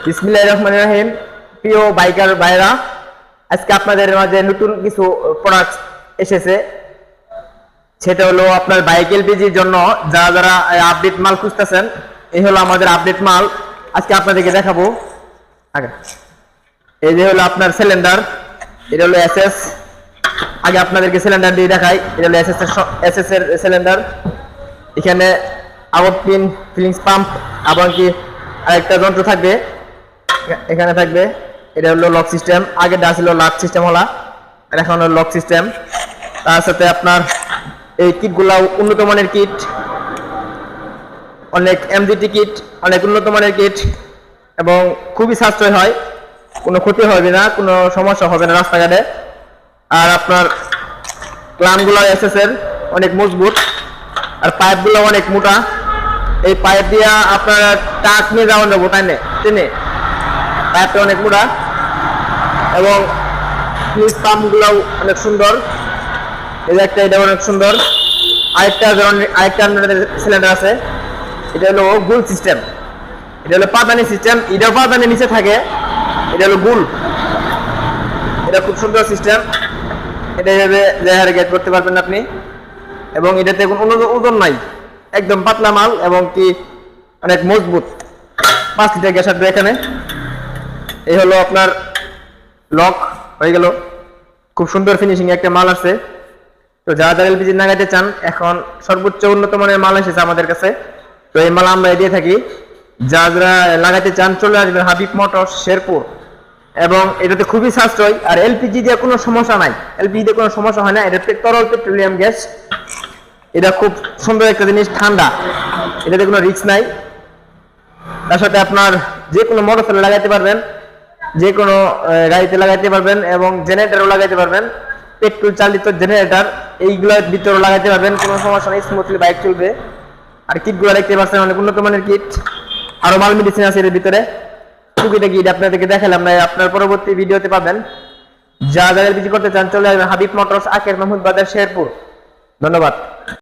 বিসমিল্লাহির রহমানির রহিম। প্রিয় বাইকার ভাইরা, আজকে আপনাদের মাঝে নতুন কিছু প্রোডাক্ট এসেছে। সেটা হলো আপনার বাইক এলপিজির জন্য যারা যারা আপডেট মাল খুঁজতেছেন, এই হলো আমাদের আপডেট মাল। আজকে আপনাদেরকে দেখাবো। আগে এই যে হলো আপনার সিলিন্ডার, এটা হলো এসএস। আগে আপনাদেরকে সিলিন্ডার দিয়ে দেখাই। এটা হলো এসএস এর সিলিন্ডার। এখানে আউট পিন, ফিলিংস পাম্প এবং কি আরেকটা যন্ত্র থাকবে, এখানে থাকবে। এটা হলো লক সিস্টেম। আগে ডা ছিল লক সিস্টেম হলা, আর এখন হলো লক সিস্টেম। তার সাথে আপনার এই কিটগুলা উন্নত মানের কিট, অনেক এমজিটি কিট, অনেক উন্নত মানের কিট এবং খুবই সাশ্রয় হয়, কোনো ক্ষতি হবে না, কোনো সমস্যা হবে না রাস্তাঘাটে। আর আপনার ক্লামগুলো এসএস এর অনেক মজবুত, আর পাইপগুলো অনেক মোটা। এই পাইপ দিয়ে আপনার টাক নিয়ে যাওয়া যাবো, তাই না? টেনে পাইপটা অনেক মোটা এবং ফিউজ পাম্পগুলোও অনেক সুন্দর। এই যে একটা, এটা অনেক সুন্দর। আরেকটা সিলিন্ডার আছে, এটা হলো গুল সিস্টেম। এটা হলো পাদানি সিস্টেম, এটাও পাদানি নিচে থাকে। এটা হলো গুল, এটা খুব সুন্দর সিস্টেম। এটা এভাবে লেয়ার গেট করতে পারবেন আপনি, এবং এটাতে কোনো ওজন নাই, একদম পাতলা মাল এবং কি অনেক মজবুত। 5 লিটার গ্যাস আসবে এখানে। এই হলো আপনার লক হয়ে গেল। খুব সুন্দর ফিনিশিং একটা মাল আছে। তো যারা যারা এলপিজি লাগাইতে চান, এখন সর্বোচ্চ উন্নত মানের মাল এসেছে আমাদের কাছে। তো এই মাল আমরা দিয়ে থাকি। যারা যারা লাগাইতে চান চলে আসবেন হাবিব মোটরস, শেরপুর। এবং এটাতে খুবই সাশ্রয়, আর এলপিজি দিয়ে কোনো সমস্যা নাই। এলপিজি দিয়ে কোনো সমস্যা হয় না। এটা তরল পেট্রোলিয়াম গ্যাস। এটা খুব সুন্দর একটা জিনিস, ঠান্ডা, এটাতে কোনো রিস্ক নাই। তার সাথে আপনার যে কোনো মোটরসাইকেল লাগাইতে পারবেন, যে কোনো গাড়িতে লাগাইতে পারবেন, এবং জেনারেটরও লাগাইতে পারবেন। পেট্রোল চালিত জেনারেটর এইগুলোর ভিতরে লাগাইতে পারবেন, কোনো সমস্যা নেই, স্মুথলি বাইক চলবে। আর কিটগুলো দেখতে পাচ্ছেন অনেক উন্নত মানের কিট। আরো মাল মেডিসিন আছে এর ভিতরে। টুকিটা কিট আপনাদেরকে দেখালাম না, আপনার পরবর্তী ভিডিওতে পাবেন। যা যারা এলপিজি করতে চান চলে আসবেন হাবিব মোটরস, আখের মাহমুদ বাজার, শেরপুর। ধন্যবাদ।